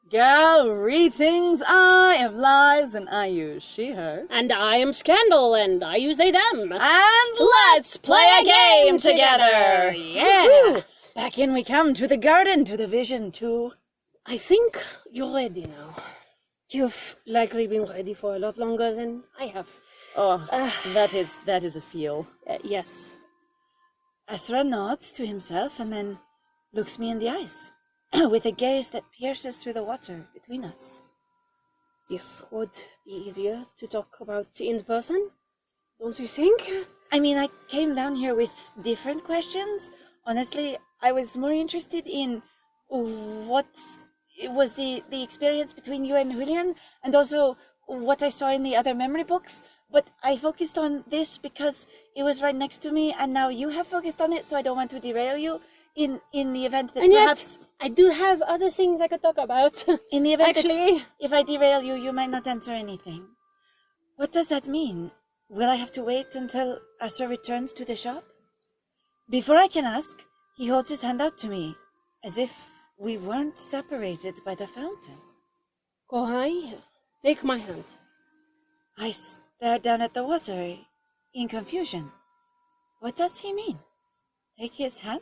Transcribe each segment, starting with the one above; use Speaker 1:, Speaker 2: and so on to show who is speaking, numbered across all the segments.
Speaker 1: Greetings, I am Lies, and I use she, her.
Speaker 2: And I am Scandal, and I use they, them.
Speaker 1: And let's play a game together!
Speaker 2: Yeah!
Speaker 1: Woo-hoo. Back in we come, to the garden, to the vision, to...
Speaker 2: I think you're ready now. You've likely been ready for a lot longer than I have.
Speaker 1: Oh, that is a feel.
Speaker 2: Yes.
Speaker 1: Asra nods to himself and then looks me in the eyes, with a gaze that pierces through the water between us.
Speaker 2: This would be easier to talk about in person, don't you think?
Speaker 1: I mean, I came down here with different questions. Honestly, I was more interested in what was the experience between you and Julian, and also what I saw in the other memory books. But I focused on this because it was right next to me, and now you have focused on it, so I don't want to derail you in the event that
Speaker 2: and
Speaker 1: perhaps...
Speaker 2: Yet, I do have other things I could talk about.
Speaker 1: In the event
Speaker 2: Actually,
Speaker 1: that if I derail you, you might not answer anything. What does that mean? Will I have to wait until Asra returns to the shop? Before I can ask, he holds his hand out to me, as if we weren't separated by the fountain.
Speaker 2: go ahead, take my hand.
Speaker 1: I stare down at the water, in confusion. What does he mean? Take his hand?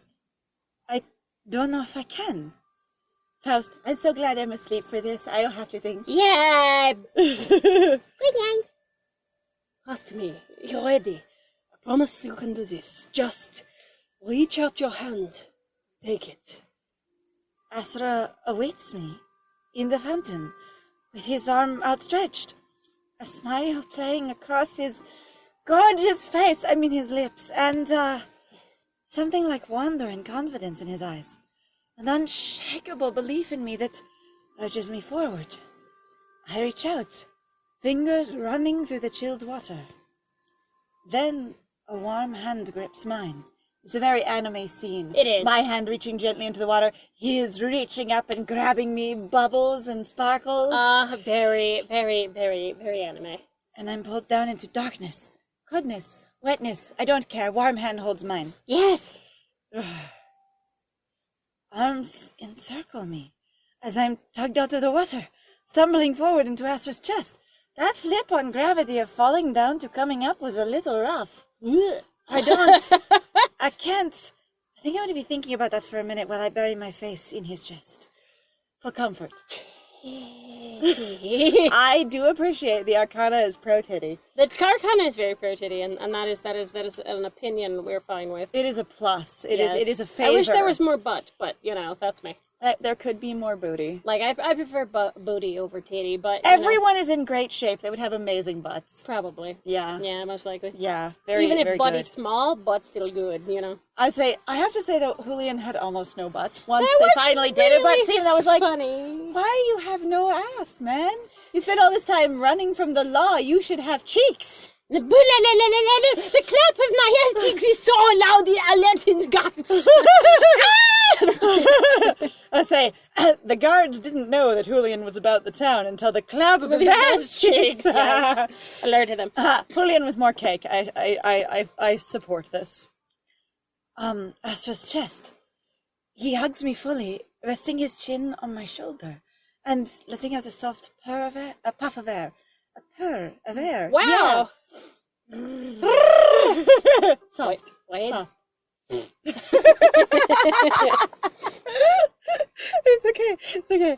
Speaker 1: I don't know if I can. Faust, I'm so glad I'm asleep for this. I don't have to think.
Speaker 2: Yeah! Good night. Trust me, you're ready. I promise you can do this. Just reach out your hand. Take it.
Speaker 1: Asra awaits me, in the fountain, with his arm outstretched. A smile playing across his gorgeous face, his lips, and something like wonder and confidence in his eyes. An unshakable belief in me that urges me forward. I reach out, fingers running through the chilled water. Then a warm hand grips mine. It's a very anime scene.
Speaker 2: It is.
Speaker 1: My hand reaching gently into the water, his reaching up and grabbing me, bubbles and sparkles.
Speaker 2: Very, very, very, very anime.
Speaker 1: And I'm pulled down into darkness, coldness, wetness. I don't care. Warm hand holds mine.
Speaker 2: Yes.
Speaker 1: Arms encircle me as I'm tugged out of the water, stumbling forward into Asra's chest. That flip on gravity of falling down to coming up was a little rough. I can't. I think I'm going to be thinking about that for a minute while I bury my face in his chest. For comfort. I do appreciate the Arcana is pro-titty.
Speaker 2: The Arcana is very pro-titty, and that is an opinion we're fine with.
Speaker 1: It is a plus. It
Speaker 2: Yes.
Speaker 1: is a favor.
Speaker 2: I wish there was more butt, but, that's me.
Speaker 1: There could be more booty.
Speaker 2: Like, I prefer booty over titty, but,
Speaker 1: Everyone is in great shape. They would have amazing butts.
Speaker 2: Probably.
Speaker 1: Yeah.
Speaker 2: Yeah, most likely.
Speaker 1: Yeah, very,
Speaker 2: Even if
Speaker 1: very
Speaker 2: body's
Speaker 1: good.
Speaker 2: small, butt's still good,
Speaker 1: I have to say though, Julian had almost no butt. Once
Speaker 2: That
Speaker 1: they
Speaker 2: was
Speaker 1: finally did a butt
Speaker 2: really
Speaker 1: scene, I was like,
Speaker 2: funny.
Speaker 1: why do you have no ass, man? You spent all this time running from the law. You should have cheeks.
Speaker 2: The clap of my ass cheeks is so loud, the elephant's guts.
Speaker 1: I say, the guards didn't know that Julian was about the town until the clap of his ass cheeks.
Speaker 2: Yes. Alerted him.
Speaker 1: Julian with more cake. I support this. Astra's chest. He hugs me fully, resting his chin on my shoulder, and letting out a soft a puff of air. A purr of air.
Speaker 2: Wow.
Speaker 1: Yeah. Soft.
Speaker 2: Wait.
Speaker 1: Soft. It's okay.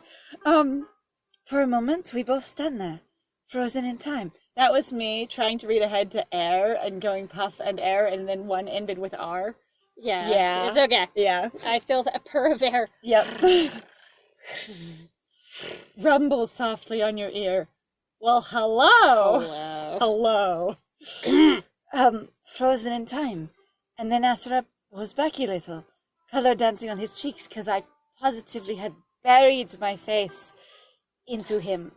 Speaker 1: For a moment, we both stand there, frozen in time. That was me trying to read ahead to air and going puff and air, and then one ended with R.
Speaker 2: Yeah. It's okay.
Speaker 1: Yeah.
Speaker 2: I still a purr of air.
Speaker 1: Yep. Rumbles softly on your ear. Well, hello. Frozen in time. And then Asra was back a little, color dancing on his cheeks, because I positively had buried my face into him.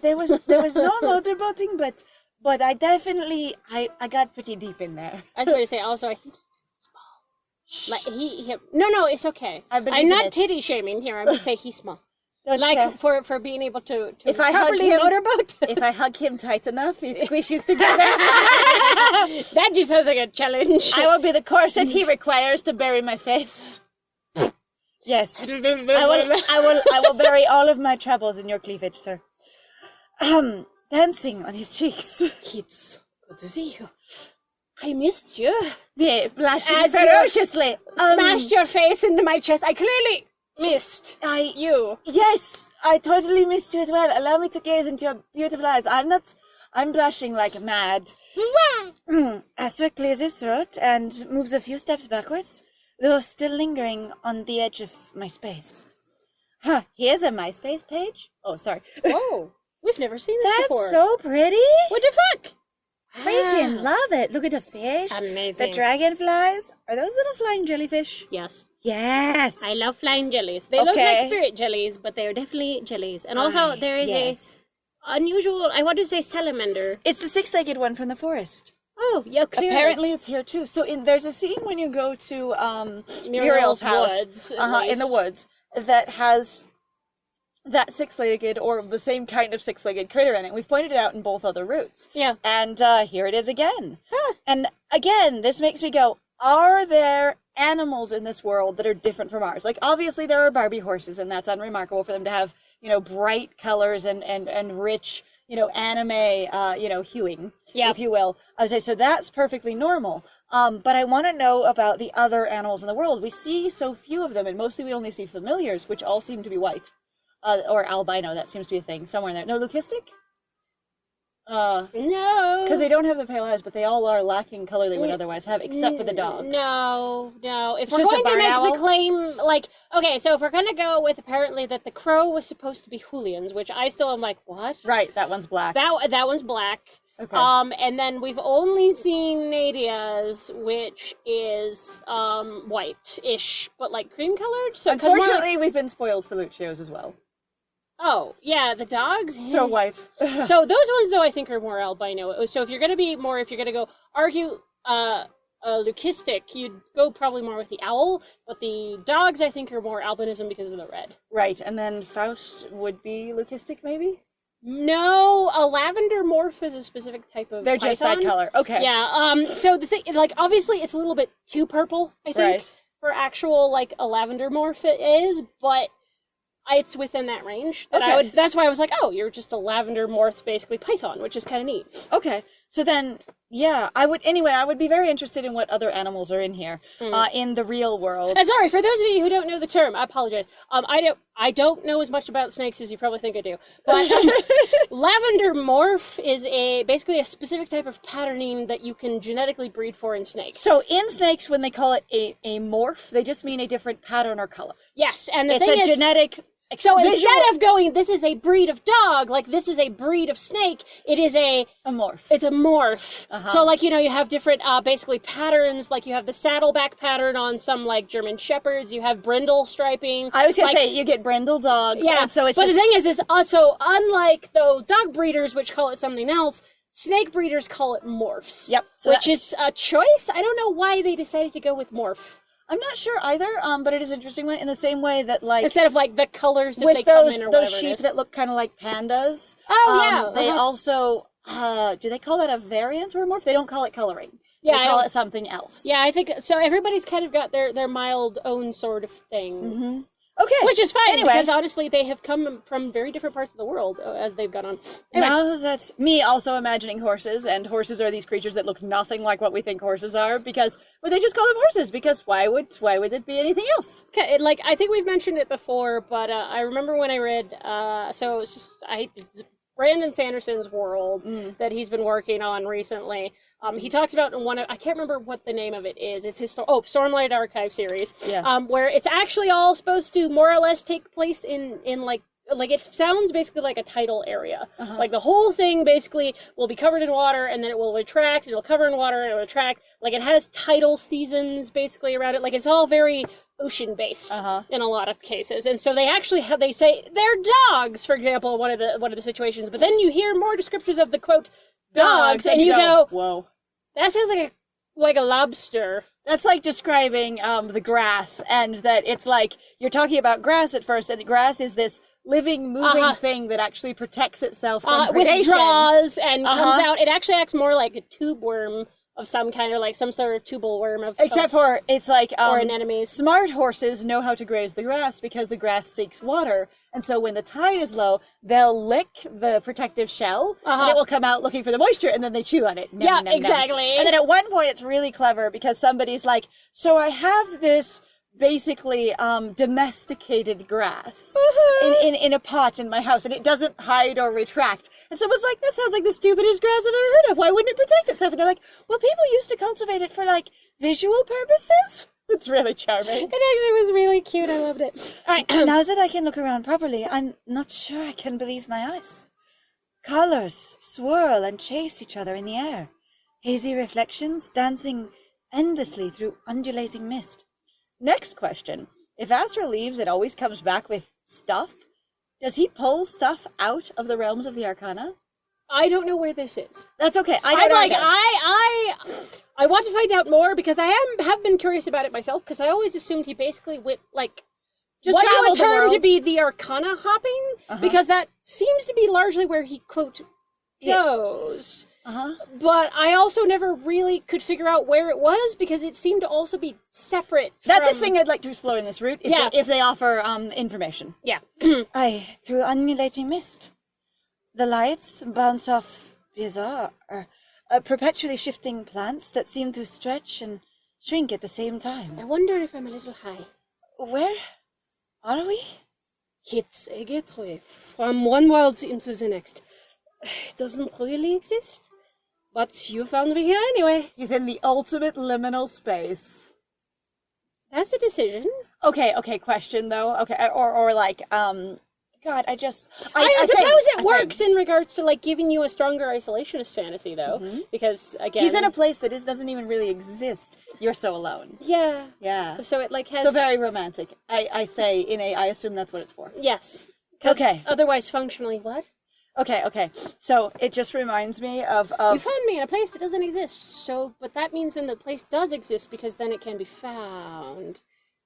Speaker 1: there was no motorboating, but I definitely I got pretty deep in there.
Speaker 2: I was going to say also I think he's small. Like he no, it's okay. I'm not titty shaming here. I'm just saying he's small.
Speaker 1: Don't
Speaker 2: like
Speaker 1: care.
Speaker 2: for being able to
Speaker 1: if I hug
Speaker 2: properly
Speaker 1: him,
Speaker 2: motorboat.
Speaker 1: If I hug him tight enough, he squishes together.
Speaker 2: That just sounds like a challenge.
Speaker 1: I will be the corset he requires to bury my face. Yes. I will bury all of my troubles in your cleavage, sir. Dancing on his cheeks.
Speaker 2: It's good to see you. I missed you.
Speaker 1: Yeah, blushing
Speaker 2: As you
Speaker 1: ferociously.
Speaker 2: Smashed your face into my chest. I clearly missed you.
Speaker 1: Yes, I totally missed you as well. Allow me to gaze into your beautiful eyes. I'm blushing like mad. Asra clears his throat and moves a few steps backwards, though still lingering on the edge of my space. Here's a MySpace page. Oh, sorry.
Speaker 2: Oh, we've never seen this before.
Speaker 1: That's so pretty.
Speaker 2: What the fuck?
Speaker 1: Freaking love it. Look at the fish.
Speaker 2: Amazing.
Speaker 1: The dragonflies. Are those little flying jellyfish?
Speaker 2: Yes.
Speaker 1: Yes.
Speaker 2: I love flying jellies. They look like spirit jellies, but they are definitely jellies. And also, there is a unusual, I want to say salamander.
Speaker 1: It's the six-legged one from the forest.
Speaker 2: Oh, yeah, clearly.
Speaker 1: Apparently it's here too. So there's a scene when you go to Muriel's house
Speaker 2: woods,
Speaker 1: in the woods that has that six-legged or the same kind of six-legged critter in it. We've pointed it out in both other routes.
Speaker 2: Yeah.
Speaker 1: And here it is again. And again, this makes me go, are there animals in this world that are different from ours? Like, obviously there are Barbie horses, and that's unremarkable for them to have, bright colors and rich, anime, hueing, if you will. I would say, so that's perfectly normal. But I want to know about the other animals in the world. We see so few of them, and mostly we only see familiars, which all seem to be white. Or albino, that seems to be a thing somewhere in there. No, leucistic?
Speaker 2: No.
Speaker 1: Because they don't have the pale eyes, but they all are lacking color they would otherwise have, except for the dogs.
Speaker 2: No. If
Speaker 1: It's
Speaker 2: we're
Speaker 1: just
Speaker 2: going
Speaker 1: a barn
Speaker 2: to make
Speaker 1: owl?
Speaker 2: the claim, so if we're going to go with apparently that the crow was supposed to be Julian's, which I still am like, what?
Speaker 1: Right, that one's black.
Speaker 2: That one's black.
Speaker 1: Okay.
Speaker 2: And then we've only seen NADIA'S, which is white-ish, but like cream colored. So
Speaker 1: unfortunately, we've been spoiled for Lucio's as well.
Speaker 2: Oh, yeah, the dogs.
Speaker 1: So white.
Speaker 2: So those ones, though, I think are more albino. So if you're going to go argue leucistic, you'd go probably more with the owl, but the dogs, I think, are more albinism because of the red.
Speaker 1: Right, and then Faust would be leucistic, maybe?
Speaker 2: No, a lavender morph is a specific type of
Speaker 1: They're just that color. Okay.
Speaker 2: Yeah, so the thing, obviously it's a little bit too purple, I think,
Speaker 1: right.
Speaker 2: for actual, a lavender morph it is, but it's within that range. That that's why I was like, oh, you're just a lavender morph, basically python, which is kind of neat.
Speaker 1: Okay, so then, yeah, I would be very interested in what other animals are in here, in the real world.
Speaker 2: And sorry, for those of you who don't know the term, I apologize. I don't know as much about snakes as you probably think I do, but lavender morph is basically a specific type of patterning that you can genetically breed for in snakes.
Speaker 1: So in snakes, when they call it a morph, they just mean a different pattern or color.
Speaker 2: Yes, and
Speaker 1: it's a genetic.
Speaker 2: So instead of going, this is a breed of dog, this is a breed of snake, it is a
Speaker 1: morph.
Speaker 2: It's a morph. So you have different basically patterns, you have the saddleback pattern on some German shepherds, you have brindle striping.
Speaker 1: I was gonna say you get brindle dogs.
Speaker 2: Yeah.
Speaker 1: And so it's
Speaker 2: but the thing is also unlike those dog breeders which call it something else, snake breeders call it morphs.
Speaker 1: Yep. So
Speaker 2: which is a choice. I don't know why they decided to go with morph.
Speaker 1: I'm not sure either, but it is an interesting one in the same way that
Speaker 2: instead of the colors that
Speaker 1: with
Speaker 2: they come in or
Speaker 1: those sheep that look kind of like pandas. They also do they call that a variant or a morph? They don't call it coloring.
Speaker 2: Yeah,
Speaker 1: they call it something else.
Speaker 2: Yeah, I think so. Everybody's kind of got their mild own sort of thing.
Speaker 1: Mm-hmm. Okay.
Speaker 2: Which is fine,
Speaker 1: anyway.
Speaker 2: Because honestly, they have come from very different parts of the world as they've gone on. Anyway.
Speaker 1: Now that's me also imagining horses, and horses are these creatures that look nothing like what we think horses are, because, well, they just call them horses, because why would it be anything else?
Speaker 2: Okay, I think we've mentioned it before, but I remember when I read, it's Brandon Sanderson's World that he's been working on recently. He talks about I can't remember what the name of it is. It's his Stormlight Archive series.
Speaker 1: Yeah.
Speaker 2: Where it's actually all supposed to more or less take place in it sounds basically like a tidal area. The whole thing basically will be covered in water, and then it will retract, and it'll cover in water, and it'll retract. It has tidal seasons basically around it. It's all very ocean-based in a lot of cases. And so they actually they say they're dogs, for example, one of the situations. But then you hear more descriptions of the, quote, dogs, and you go,
Speaker 1: whoa.
Speaker 2: That sounds like a lobster.
Speaker 1: That's like describing the grass, and that it's you're talking about grass at first, and grass is this living, moving thing that actually protects itself from predation.
Speaker 2: Withdraws and comes out. It actually acts more like a tube worm some kind, or like some sort of tubal worm of...
Speaker 1: Except for, it's like,
Speaker 2: or anemones.
Speaker 1: smart horses know how to graze the grass because the grass seeks water. And so when the tide is low, they'll lick the protective shell, and it will come out looking for the moisture, and then they chew on it.
Speaker 2: Yeah, exactly.
Speaker 1: And then at one point, it's really clever because somebody's like, so I have this basically domesticated grass in a pot in my house, and it doesn't hide or retract. And someone's like, that sounds like the stupidest grass I've ever heard of. Why wouldn't it protect itself? And they're like, well, people used to cultivate it for like visual purposes. It's really charming.
Speaker 2: It actually was really cute. I loved it. All right.
Speaker 1: Now that I can look around properly, I'm not sure I can believe my eyes. Colors swirl and chase each other in the air. Hazy reflections dancing endlessly through undulating mist. Next question. If Asra leaves and always comes back with stuff, does he pull stuff out of the realms of the Arcana?
Speaker 2: I don't know where this is.
Speaker 1: That's okay. I don't either.
Speaker 2: I want to find out more because I have been curious about it myself, because I always assumed he basically went, like,
Speaker 1: just
Speaker 2: what you would
Speaker 1: traveled the
Speaker 2: term
Speaker 1: world.
Speaker 2: to be the Arcana hopping, because that seems to be largely where he, quote, goes. But I also never really could figure out where it was, because it seemed to also be separate
Speaker 1: That's a thing I'd like to explore in this route, if they offer information.
Speaker 2: Yeah.
Speaker 1: Aye, through undulating mist. The lights bounce off bizarre, perpetually shifting plants that seem to stretch and shrink at the same time.
Speaker 2: I wonder if I'm a little high.
Speaker 1: Where are we?
Speaker 2: It's a gateway from one world into the next. It doesn't really exist, but you found me here anyway.
Speaker 1: He's in the ultimate liminal space.
Speaker 2: That's a decision.
Speaker 1: Okay, question though. Okay, or like, God, I suppose
Speaker 2: it works in regards to like giving you a stronger isolationist fantasy though, because again,
Speaker 1: he's in a place that doesn't even really exist. You're so alone.
Speaker 2: Yeah. So it like has.
Speaker 1: So very romantic. I say I assume that's what it's for.
Speaker 2: Yes.
Speaker 1: Okay.
Speaker 2: Otherwise, functionally, what?
Speaker 1: Okay. So it just reminds me of...
Speaker 2: You found me in a place that doesn't exist, but that means then the place does exist, because then it can be found.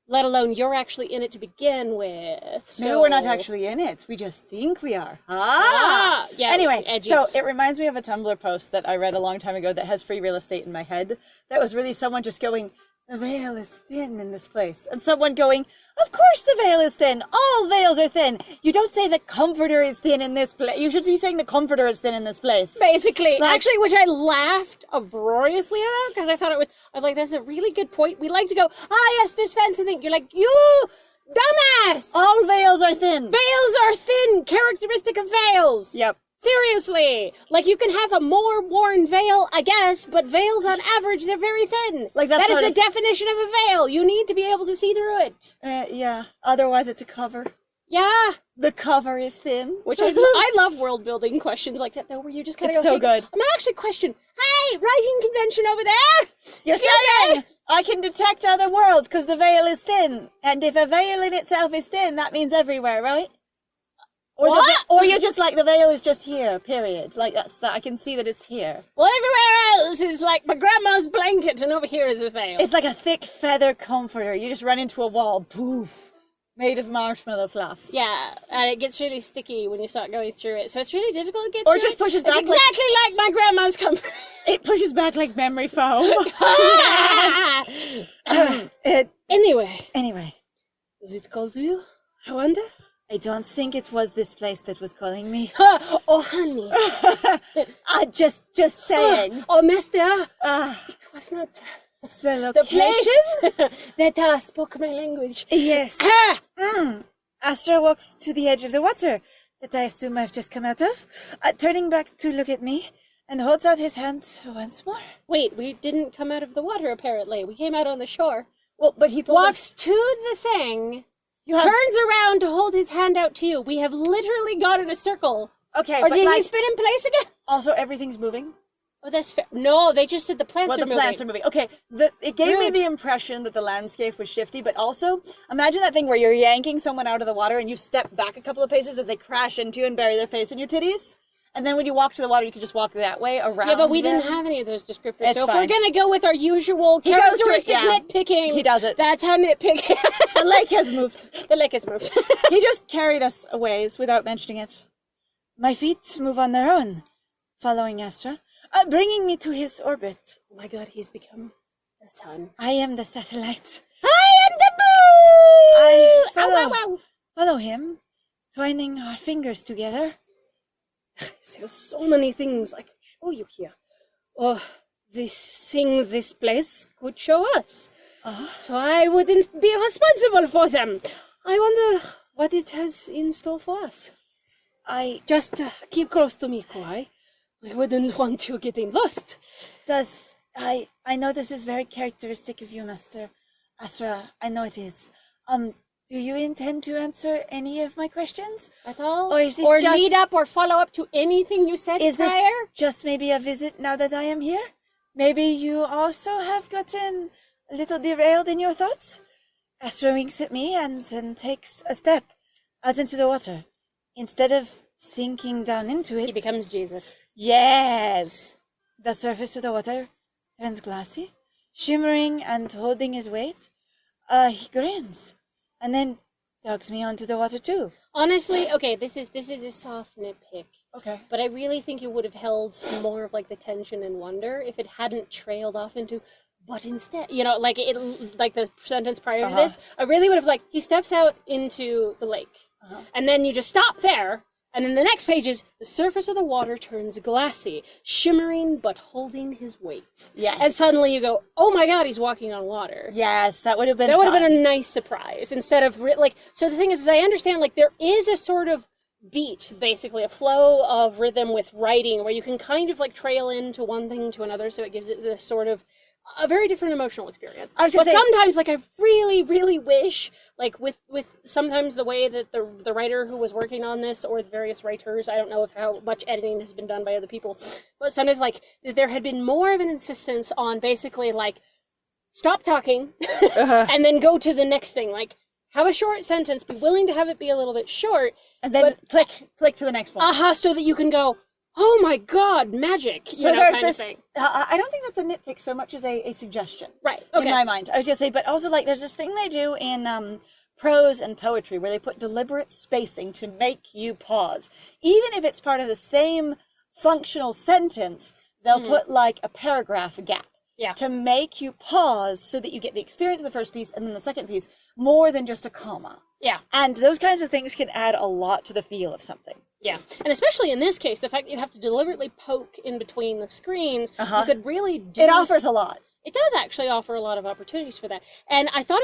Speaker 2: Let alone you're actually in it to begin with. So...
Speaker 1: Maybe we're not actually in it. We just think we are.
Speaker 2: Yeah.
Speaker 1: Anyway,
Speaker 2: edgy.
Speaker 1: so it reminds me of a Tumblr post that I read a long time ago that has free real estate in my head. That was really someone just going, the veil is thin in this place. And someone going, of course the veil is thin. All veils are thin. You don't say the comforter is thin in this place. You should be saying the comforter is thin in this place.
Speaker 2: Basically.
Speaker 1: Like,
Speaker 2: actually, which I laughed uproariously about, because I thought I'm like, that's a really good point. We like to go, yes, this fancy thing. You're like, you dumbass!
Speaker 1: all veils are thin.
Speaker 2: Veils are thin! Characteristic of veils!
Speaker 1: Yep.
Speaker 2: Seriously! Like, you can have a more worn veil, I guess, but veils on average, they're very thin.
Speaker 1: Like that
Speaker 2: is the definition of a veil. You need to be able to see through it.
Speaker 1: Yeah. Otherwise it's a cover.
Speaker 2: Yeah.
Speaker 1: The cover is thin.
Speaker 2: Which I love world building questions like that, though, where you just kind of
Speaker 1: It's so good.
Speaker 2: I'm actually question, hey, writing convention over there!
Speaker 1: You're saying I can detect other worlds because the veil is thin. And if a veil in itself is thin, that means everywhere, right? Or you're just like, the veil is just here, period. Like, I can see that it's here.
Speaker 2: Well, everywhere else is like my grandma's blanket, and over here is a veil.
Speaker 1: It's like a thick feather comforter. You just run into a wall, poof, made of marshmallow fluff.
Speaker 2: Yeah, and it gets really sticky when you start going through it, so it's really difficult to get through.
Speaker 1: Or just pushes back.
Speaker 2: It's exactly like my grandma's comforter.
Speaker 1: It pushes back like memory foam. Anyway.
Speaker 2: Was it called to you? I wonder.
Speaker 1: I don't think it was this place that was calling me.
Speaker 2: Oh, honey.
Speaker 1: Just saying.
Speaker 2: Oh, master. It was not
Speaker 1: the location
Speaker 2: that spoke my language.
Speaker 1: Yes. Asra walks to the edge of the water that I assume I've just come out of, turning back to look at me, and holds out his hand once more.
Speaker 2: Wait, we didn't come out of the water, apparently. We came out on the shore.
Speaker 1: Well, but he
Speaker 2: walks to the thing... turns around to hold his hand out to you. We have literally gone in a circle.
Speaker 1: Okay,
Speaker 2: or did he spin in place again?
Speaker 1: Also, everything's moving.
Speaker 2: Oh, that's fair. No, they just said the plants are moving.
Speaker 1: Well, the plants are moving. Okay, it gave me the impression that the landscape was shifty, but also, imagine that thing where you're yanking someone out of the water and you step back a couple of paces as they crash into you and bury their face in your titties. And then when you walk to the water, you can just walk that way around.
Speaker 2: Yeah, but we didn't have any of those descriptors.
Speaker 1: It's
Speaker 2: so
Speaker 1: fine.
Speaker 2: If we're going to go with our usual characteristic nitpicking...
Speaker 1: He does it.
Speaker 2: That's how nitpicking...
Speaker 1: The lake has moved.
Speaker 2: The lake has moved.
Speaker 1: He just carried us a ways without mentioning it. My feet move on their own, following Asra. bringing me to his orbit.
Speaker 2: Oh my god, he's become the sun.
Speaker 1: I am the satellite.
Speaker 2: I am the moon!
Speaker 1: I follow,
Speaker 2: Ow, ow, ow.
Speaker 1: follow him, twining our fingers together.
Speaker 2: There's so many things I can show you here. Oh, these things this place could show us. So I wouldn't be responsible for them. I wonder what it has in store for us. Just keep close to me, Kawhi. We wouldn't want you getting lost.
Speaker 1: I know this is very characteristic of you, Master Asra. I know it is. Do you intend to answer any of my questions?
Speaker 2: At all?
Speaker 1: Or is this
Speaker 2: lead up or follow up to anything you said
Speaker 1: is
Speaker 2: prior?
Speaker 1: This just maybe a visit now that I am here? Maybe you also have gotten a little derailed in your thoughts? Asra winks at me and then takes a step out into the water. Instead of sinking down into it...
Speaker 2: He becomes Jesus.
Speaker 1: Yes! The surface of the water turns glassy, shimmering and holding his weight. He grins, and then tugs me onto the water too.
Speaker 2: Honestly, okay, this is a soft nitpick.
Speaker 1: Okay.
Speaker 2: But I really think it would have held more of like the tension and wonder if it hadn't trailed off into, but instead, like the sentence prior to this, I really would have he steps out into the lake, and then you just stop there, and then the next page is the surface of the water turns glassy, shimmering but holding his weight.
Speaker 1: Yes.
Speaker 2: And suddenly you go, oh my god, he's walking on water.
Speaker 1: Yes, that would have been
Speaker 2: would have been a nice surprise instead of so the thing is I understand there is a sort of beat, basically a flow of rhythm with writing where you can kind of trail into one thing to another, so it gives it this sort of a very different emotional experience. But sometimes I really, really wish with sometimes the way that the writer who was working on this or the various writers, I don't know how much editing has been done by other people, but sometimes there had been more of an insistence on basically stop talking and then go to the next thing, have a short sentence, be willing to have it be a little bit short,
Speaker 1: and then click to the next one.
Speaker 2: So that you can go, oh my god, magic!
Speaker 1: So there's this. I don't think that's a nitpick so much as a suggestion.
Speaker 2: Right. Okay.
Speaker 1: In my mind, I was gonna say, but also there's this thing they do in prose and poetry where they put deliberate spacing to make you pause, even if it's part of the same functional sentence. They'll put a paragraph gap.
Speaker 2: Yeah.
Speaker 1: To make you pause so that you get the experience of the first piece and then the second piece more than just a comma.
Speaker 2: Yeah.
Speaker 1: And those kinds of things can add a lot to the feel of something.
Speaker 2: Yeah. And especially in this case, the fact that you have to deliberately poke in between the screens, you could really do...
Speaker 1: It offers a lot.
Speaker 2: It does actually offer a lot of opportunities for that. And I thought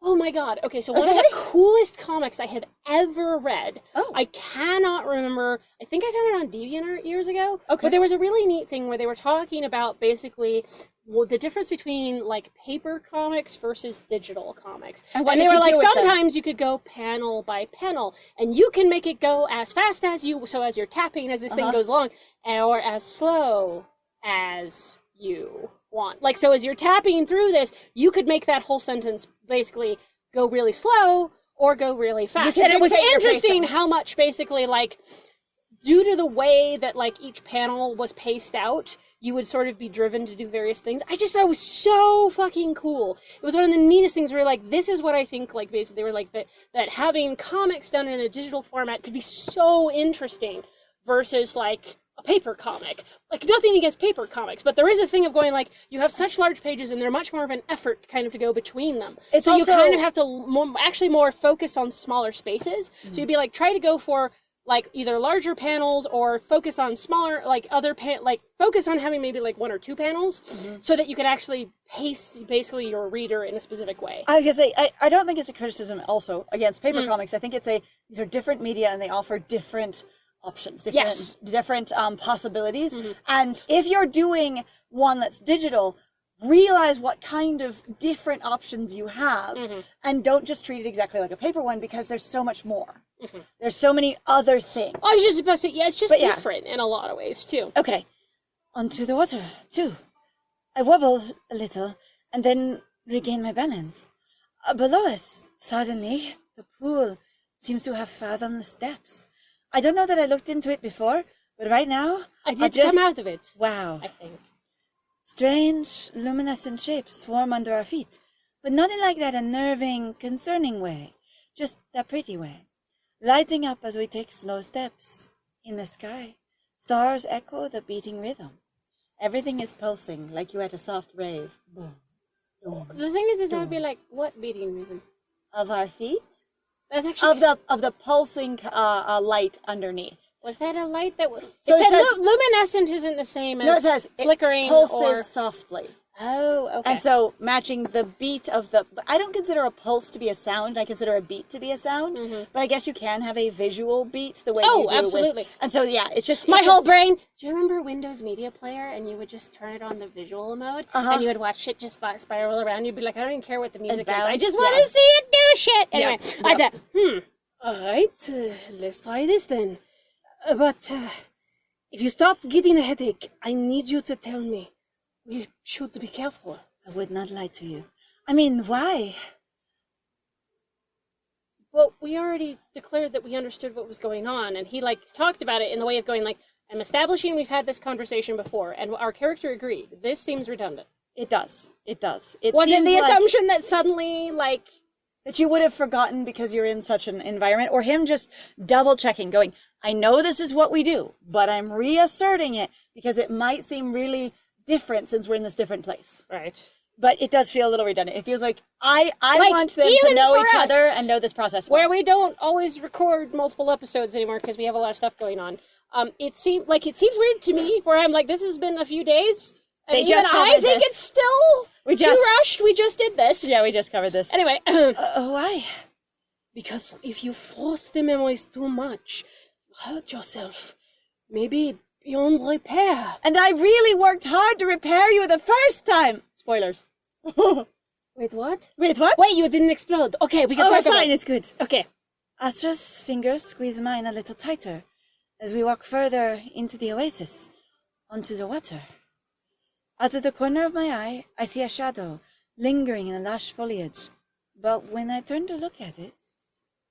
Speaker 2: oh my god, so one of the coolest comics I have ever read, I cannot remember, I think I got it on DeviantArt years ago, but there was a really neat thing where they were talking about basically the difference between paper comics versus digital comics. And they were sometimes you could go panel by panel, and you can make it go as fast as as you're tapping as this thing goes along, or as slow as you want. So as you're tapping through this, you could make that whole sentence basically go really slow or go really fast. And it was interesting how much basically due to the way that each panel was paced out, you would sort of be driven to do various things. I just thought it was so fucking cool. It was one of the neatest things where this is what I think basically they were that having comics done in a digital format could be so interesting versus a paper comic. Nothing against paper comics, but there is a thing of going you have such large pages and they're much more of an effort kind of to go between them. So you kind of have to more focus on smaller spaces. So you'd be try to go for either larger panels or focus on smaller, focus on having maybe one or two panels so that you can actually pace basically your reader in a specific way.
Speaker 1: I was gonna say, I don't think it's a criticism also against paper comics. I think these are different media and they offer different options, different possibilities. And if you're doing one that's digital, realize what kind of different options you have and don't just treat it exactly like a paper one because there's so much more. There's so many other things.
Speaker 2: I was just about to say, it's just different in a lot of ways too.
Speaker 1: Okay, onto the water too. I wobble a little and then regain my balance. Below us, suddenly, the pool seems to have fathomless depths. I don't know that I looked into it before, but right now,
Speaker 2: I did come out of it.
Speaker 1: Wow.
Speaker 2: I think.
Speaker 1: Strange, luminescent shapes swarm under our feet, but not in that unnerving, concerning way, just that pretty way. Lighting up as we take slow steps. In the sky, stars echo the beating rhythm. Everything is pulsing, like you at a soft rave. Boom, boom,
Speaker 2: The thing is
Speaker 1: boom.
Speaker 2: I'd be like, what beating rhythm?
Speaker 1: Of our feet?
Speaker 2: That's actually...
Speaker 1: Of the pulsing light underneath.
Speaker 2: Was that a light that was...
Speaker 1: So
Speaker 2: it
Speaker 1: it
Speaker 2: said
Speaker 1: says...
Speaker 2: luminescent isn't the same as
Speaker 1: No, it says
Speaker 2: flickering
Speaker 1: it pulses
Speaker 2: or...
Speaker 1: softly.
Speaker 2: Oh, okay.
Speaker 1: And so matching the beat of the... I don't consider a pulse to be a sound. I consider a beat to be a sound.
Speaker 2: Mm-hmm.
Speaker 1: But I guess you can have a visual beat the way you do
Speaker 2: absolutely.
Speaker 1: with... And so, yeah, it's just...
Speaker 2: My whole brain... Do you remember Windows Media Player and you would just turn it on the visual mode? And you would watch it just spiral around. You'd be like, I don't even care what the music is. I just want to see it do shit. Anyway, I said, Alright, let's try this then. But if you start getting a headache, I need you to tell me. We should be careful.
Speaker 1: I would not lie to you. I mean, why?
Speaker 2: Well, we already declared that we understood what was going on, and he, talked about it in the way of going, I'm establishing we've had this conversation before, and our character agreed. This seems redundant.
Speaker 1: It does. It does. It
Speaker 2: was it
Speaker 1: seems
Speaker 2: the
Speaker 1: like
Speaker 2: assumption that suddenly,
Speaker 1: that you would have forgotten because you're in such an environment, or him just double-checking, going, I know this is what we do, but I'm reasserting it because it might seem really different since we're in this different place.
Speaker 2: Right.
Speaker 1: But it does feel a little redundant. It feels like I want them to
Speaker 2: even
Speaker 1: know
Speaker 2: for
Speaker 1: each
Speaker 2: us,
Speaker 1: other and know this process well.
Speaker 2: Where we don't always record multiple episodes anymore because we have a lot of stuff going on. It seems weird to me where I'm like, this has been a few days. And I think it's still too rushed. We just did this.
Speaker 1: Yeah, we just covered this.
Speaker 2: Anyway.
Speaker 1: Why?
Speaker 2: Because if you force the memories too much, you hurt yourself. Maybe beyond repair.
Speaker 1: And I really worked hard to repair you the first time. Spoilers.
Speaker 2: Wait, what?
Speaker 1: Wait, what?
Speaker 2: Wait, you didn't explode. Okay, we can talk about it.
Speaker 1: Fine, it's good.
Speaker 2: Okay.
Speaker 1: Astra's fingers squeeze mine a little tighter as we walk further into the oasis, onto the water. Out of the corner of my eye, I see a shadow lingering in the lush foliage. But when I turn to look at it,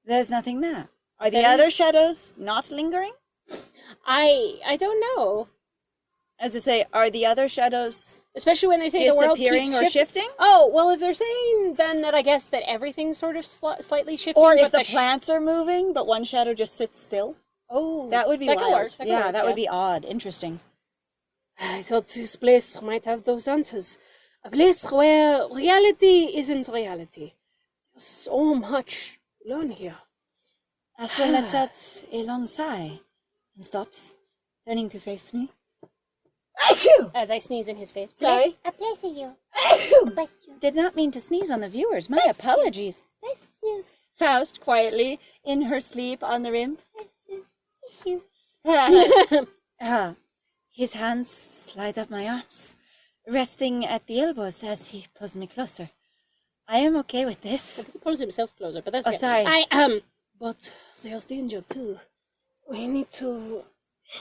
Speaker 1: there's nothing there. Are the other shadows not lingering?
Speaker 2: I don't know.
Speaker 1: As to say, are the other shadows
Speaker 2: especially when they say the world
Speaker 1: disappearing
Speaker 2: keeps
Speaker 1: or shifting?
Speaker 2: Oh, well, if they're saying then that I guess that everything's sort of slightly shifting.
Speaker 1: Or if the plants are moving, but one shadow just sits still.
Speaker 2: Oh,
Speaker 1: that would be
Speaker 2: that
Speaker 1: wild.
Speaker 2: That
Speaker 1: would be odd. Interesting.
Speaker 2: I thought this place might have those answers. A place where reality isn't reality. There's so much to learn here.
Speaker 1: Asra lets out a long sigh and stops, turning to face me. Achoo!
Speaker 2: As I sneeze in his face.
Speaker 1: Sorry.
Speaker 3: A bless you.
Speaker 1: Bless you. Did not mean to sneeze on the viewers. My apologies.
Speaker 3: Bless you.
Speaker 1: Faust quietly in her sleep on the rim.
Speaker 3: Bless you. Bless you.
Speaker 1: His hands slide up my arms, resting at the elbows as he pulls me closer. I am okay with this.
Speaker 2: He pulls himself closer, but that's okay.
Speaker 1: Sorry.
Speaker 2: But there's danger too. We need to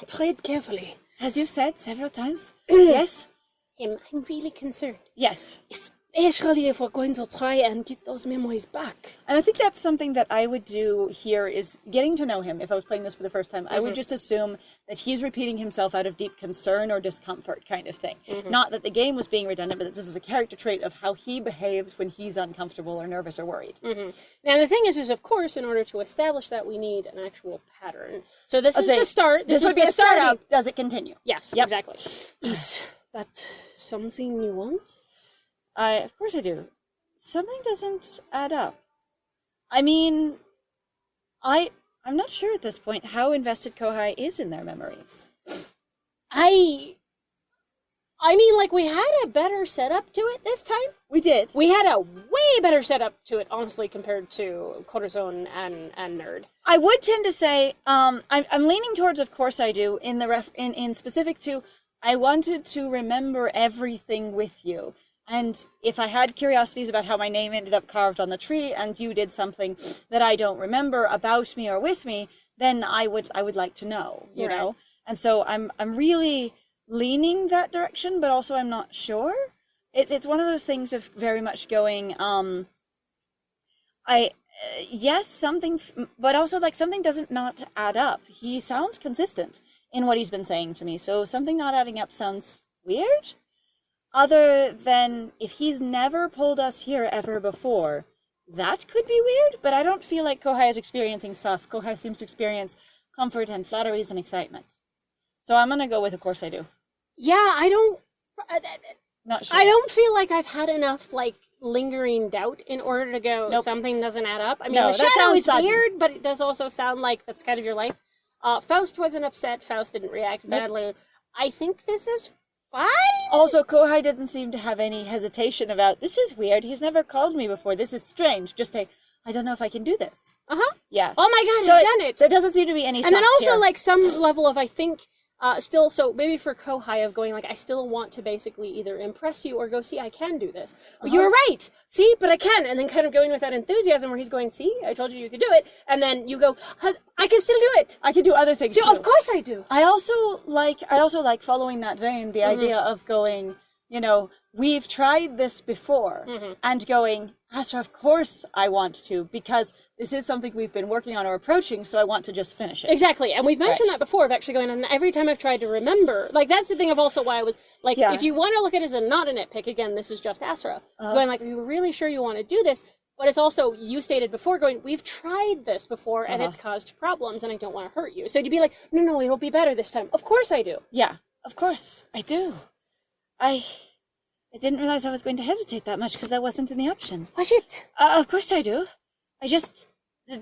Speaker 2: tread carefully.
Speaker 1: As you've said several times. Yes?
Speaker 2: I'm really concerned.
Speaker 1: Yes.
Speaker 2: Especially if we're going to try and get those memories back.
Speaker 1: And I think that's something that I would do here is getting to know him. If I was playing this for the first time, I would just assume that he's repeating himself out of deep concern or discomfort kind of thing. Not that the game was being redundant, but that this is a character trait of how he behaves when he's uncomfortable or nervous or worried.
Speaker 2: Now the thing is of course, in order to establish that, we need an actual pattern. So this is the start.
Speaker 1: This would be a setup. Does it continue?
Speaker 2: Yes, exactly. Is that something you want?
Speaker 1: Of course I do. Something doesn't add up. I mean, I'm not sure at this point how invested Kohai is in their memories.
Speaker 2: I mean, we had a better setup to it this time.
Speaker 1: We did.
Speaker 2: We had a way better setup to it, honestly, compared to Corazon and Nerd.
Speaker 1: I would tend to say, I'm leaning towards, of course I do, in specific to, I wanted to remember everything with you. And if I had curiosities about how my name ended up carved on the tree and you did something that I don't remember about me or with me, then I would like to know, you know? And so I'm really leaning that direction, but also I'm not sure. It's one of those things of very much going, yes, something, but also something doesn't not add up. He sounds consistent in what he's been saying to me, so something not adding up sounds weird. Other than if he's never pulled us here ever before, that could be weird, but I don't feel like Kohai is experiencing sus. Kohai seems to experience comfort and flatteries and excitement. So I'm going to go with, of course I do.
Speaker 2: Yeah, I don't...
Speaker 1: Not sure.
Speaker 2: I don't feel like I've had enough, like, lingering doubt in order to go,
Speaker 1: Nope.
Speaker 2: something doesn't add up. I mean,
Speaker 1: No,
Speaker 2: the
Speaker 1: that
Speaker 2: shadow
Speaker 1: sounds
Speaker 2: is
Speaker 1: sudden.
Speaker 2: weird, but it does also sound like that's kind of your life. Faust wasn't upset. Faust didn't react badly. I think this is fine.
Speaker 1: Also, Kohai didn't seem to have any hesitation about, this is weird, he's never called me before, this is strange. Just I don't know if I can do this.
Speaker 2: Uh-huh.
Speaker 1: Yeah.
Speaker 2: Oh my god,
Speaker 1: So
Speaker 2: you've done it!
Speaker 1: There doesn't seem to be any
Speaker 2: And then
Speaker 1: sus
Speaker 2: also,
Speaker 1: here.
Speaker 2: like, some level of, I think, still, so maybe for Kohai of going, like, I still want to basically either impress you or go, see, I can do this. Well, you were right! See, but I can! And then kind of going with that enthusiasm where he's going, see, I told you you could do it. And then you go, I can still do it!
Speaker 1: I can do other things
Speaker 2: So,
Speaker 1: too.
Speaker 2: of course I do!
Speaker 1: I also like following that vein, the idea of going, you know, we've tried this before, and going, Asra, of course I want to, because this is something we've been working on or approaching, so I want to just finish it.
Speaker 2: Exactly, and we've mentioned that before, of actually going, and every time I've tried to remember, like, that's the thing of also why I was, like, if you want to look at it as not a nitpick, again, this is just Asra, going, like, you were really sure you want to do this, but it's also, you stated before, going, we've tried this before, and it's caused problems, and I don't want to hurt you. So to be like, no, it'll be better this time. Of course I do.
Speaker 1: Yeah, of course, I do. I didn't realize I was going to hesitate that much, because that wasn't in the option.
Speaker 2: Oh, shit.
Speaker 1: Of course I do. I just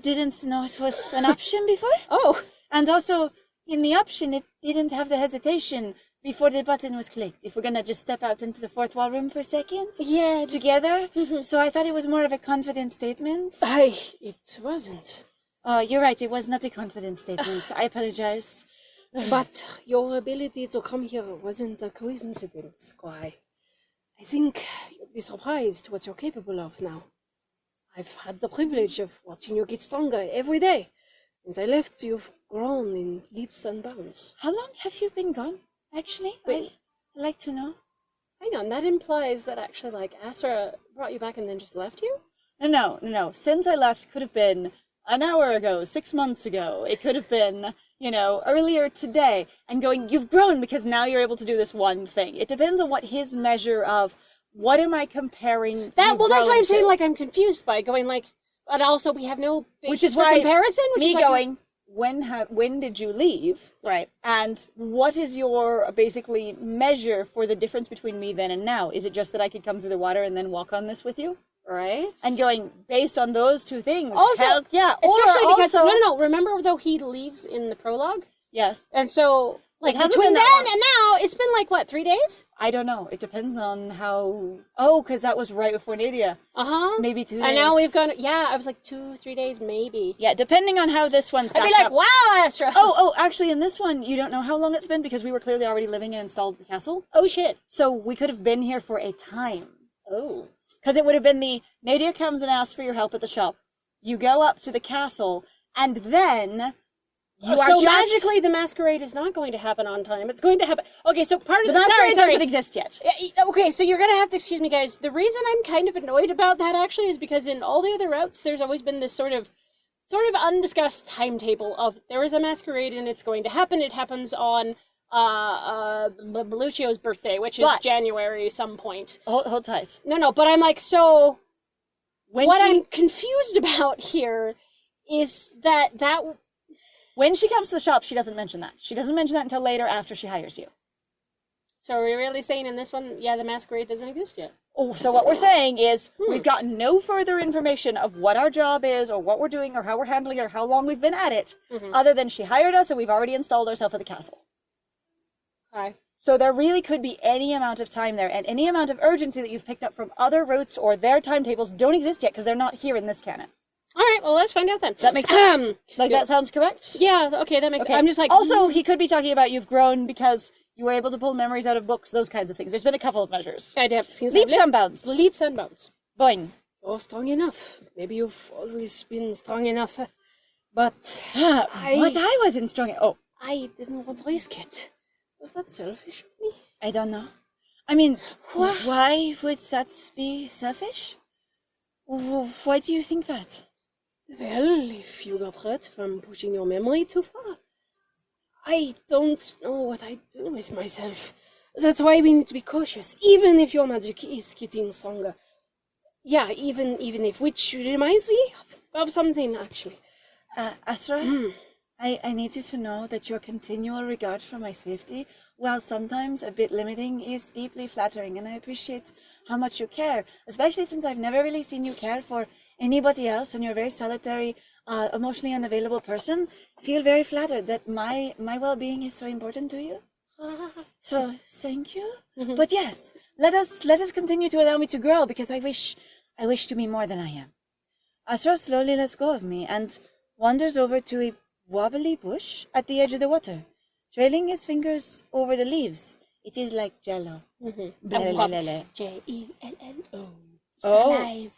Speaker 1: didn't know it was an option before.
Speaker 2: Oh.
Speaker 1: And also, in the option, it didn't have the hesitation before the button was clicked. If we're gonna just step out into the fourth wall room for a second.
Speaker 2: Yeah.
Speaker 1: Together. So I thought it was more of a confident statement.
Speaker 2: It wasn't.
Speaker 1: Oh, you're right. It was not a confident statement. I apologize.
Speaker 2: But your ability to come here wasn't a coincidence, Kwai. I think you'd be surprised what you're capable of now. I've had the privilege of watching you get stronger every day. Since I left, you've grown in leaps and bounds.
Speaker 1: How long have you been gone, actually? I'd like to know.
Speaker 2: Hang on, that implies that actually, like, Asra brought you back and then just left you?
Speaker 1: No. Since I left could have been an hour ago, 6 months ago. It could have been, earlier today. And going, you've grown because now you're able to do this one thing. It depends on what his measure of, what am I comparing
Speaker 2: That, well, that's why I'm saying,
Speaker 1: to?
Speaker 2: like, I'm confused by going, like, but also we have no
Speaker 1: Which is
Speaker 2: for
Speaker 1: why
Speaker 2: comparison. Which
Speaker 1: me
Speaker 2: is like,
Speaker 1: going, when did you leave?
Speaker 2: right.
Speaker 1: And what is your, basically, measure for the difference between me then and now? Is it just that I could come through the water and then walk on this with you?
Speaker 2: Right.
Speaker 1: And going, based on those two things,
Speaker 2: Also,
Speaker 1: hell, yeah.
Speaker 2: Especially
Speaker 1: Or
Speaker 2: because,
Speaker 1: also,
Speaker 2: no, remember though he leaves in the prologue?
Speaker 1: yeah.
Speaker 2: And so, like,
Speaker 1: It hasn't
Speaker 2: between
Speaker 1: been
Speaker 2: then
Speaker 1: that long.
Speaker 2: and now, it's been like, what, 3 days?
Speaker 1: I don't know. It depends on how... Oh, because that was right before Nadia.
Speaker 2: Uh-huh.
Speaker 1: Maybe 2 days.
Speaker 2: And now we've gone, yeah, I was like 2-3 days, maybe.
Speaker 1: Yeah, depending on how this one stacks
Speaker 2: I'd be like,
Speaker 1: up.
Speaker 2: wow, Astra!
Speaker 1: Oh, actually, in this one, you don't know how long it's been because we were clearly already living and installed the castle.
Speaker 2: Oh, shit.
Speaker 1: So we could have been here for a time.
Speaker 2: Oh.
Speaker 1: Because it would have been Nadia comes and asks for your help at the shop. You go up to the castle, and then... You
Speaker 2: so
Speaker 1: are just...
Speaker 2: magically, the masquerade is not going to happen on time. It's going to happen... Okay, so part of
Speaker 1: The
Speaker 2: the...
Speaker 1: masquerade
Speaker 2: Sorry.
Speaker 1: doesn't exist yet.
Speaker 2: Okay, so you're going to have to... Excuse me, guys. The reason I'm kind of annoyed about that, actually, is because in all the other routes, there's always been this sort of undiscussed timetable of there is a masquerade and it's going to happen. It happens on Belluccio's birthday, which is January some point.
Speaker 1: Hold tight.
Speaker 2: No, but I'm like, so...
Speaker 1: When
Speaker 2: I'm confused about here is that...
Speaker 1: When she comes to the shop, she doesn't mention that. She doesn't mention that until later after she hires you.
Speaker 2: So are we really saying in this one, yeah, the masquerade doesn't exist yet?
Speaker 1: Oh, so what we're saying is we've gotten no further information of what our job is or what we're doing or how we're handling it or how long we've been at it, other than she hired us and we've already installed ourselves at the castle.
Speaker 2: Okay.
Speaker 1: So there really could be any amount of time there, and any amount of urgency that you've picked up from other routes or their timetables don't exist yet because they're not here in this canon.
Speaker 2: All right, well, let's find out then.
Speaker 1: That makes sense. That sounds correct?
Speaker 2: Yeah, okay, that makes sense. I'm just like...
Speaker 1: Also, he could be talking about you've grown because you were able to pull memories out of books, those kinds of things. There's been a couple of measures. Leaps and bounds.
Speaker 2: Leaps and bounds.
Speaker 1: Boing.
Speaker 2: You're strong enough. Maybe you've always been strong enough. But
Speaker 1: But I wasn't strong. Oh.
Speaker 2: I didn't want to risk it. Was that selfish of me?
Speaker 1: I don't know. I mean, why would that be selfish? Why do you think that?
Speaker 2: Well, if you got hurt from pushing your memory too far, I don't know what I'd do with myself. That's why we need to be cautious, even if your magic is getting stronger. Yeah, even if, which reminds me of something, actually.
Speaker 1: Asra? I need you to know that your continual regard for my safety, while sometimes a bit limiting, is deeply flattering, and I appreciate how much you care, especially since I've never really seen you care for anybody else, and you're a very solitary, emotionally unavailable person. I feel very flattered that my well-being is so important to you. So, thank you. But yes, let us continue to allow me to grow, because I wish to be more than I am. Asra slowly lets go of me and wanders over to a wobbly bush at the edge of the water, trailing his fingers over the leaves. It is like jello.
Speaker 2: Jello.
Speaker 1: Oh.
Speaker 2: Alive.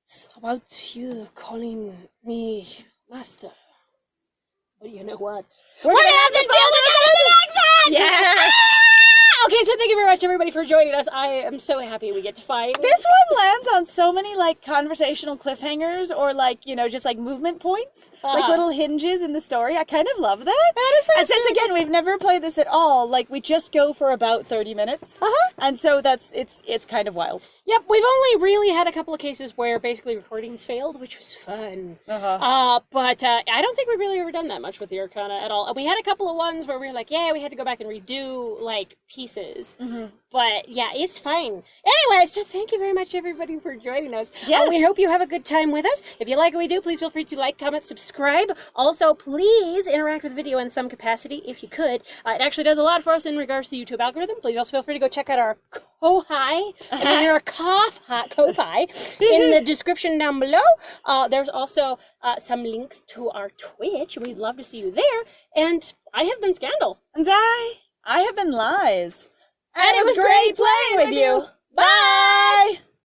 Speaker 2: It's about you calling me master. But you know what?
Speaker 1: We're gonna have to deal with that in the next one! Yes!
Speaker 2: Okay, so thank you very much, everybody, for joining us. I am so happy we get to fight.
Speaker 1: This one lands on so many, like, conversational cliffhangers or, like, you know, just, like, movement points. Like, little hinges in the story. I kind of love that.
Speaker 2: That is
Speaker 1: And since, again, we've never played this at all, like, we just go for about 30 minutes. And so it's kind of wild.
Speaker 2: Yep, we've only really had a couple of cases where basically recordings failed, which was fun. But I don't think we've really ever done that much with the Arcana at all. We had a couple of ones where we were like, yeah, we had to go back and redo, like, pieces. But yeah, it's fine. Anyway, so thank you very much, everybody, for joining us.
Speaker 1: Yes.
Speaker 2: We hope you have a good time with us. If you like what we do, please feel free to like, comment, subscribe. Also, please interact with the video in some capacity if you could. It actually does a lot for us in regards to the YouTube algorithm. Please also feel free to go check out our Ko-Fi and our Ko-Fi in the description down below. There's also some links to our Twitch. We'd love to see you there. And I have been Scandal.
Speaker 1: And I have been Lies. And it was great playing with you. Bye!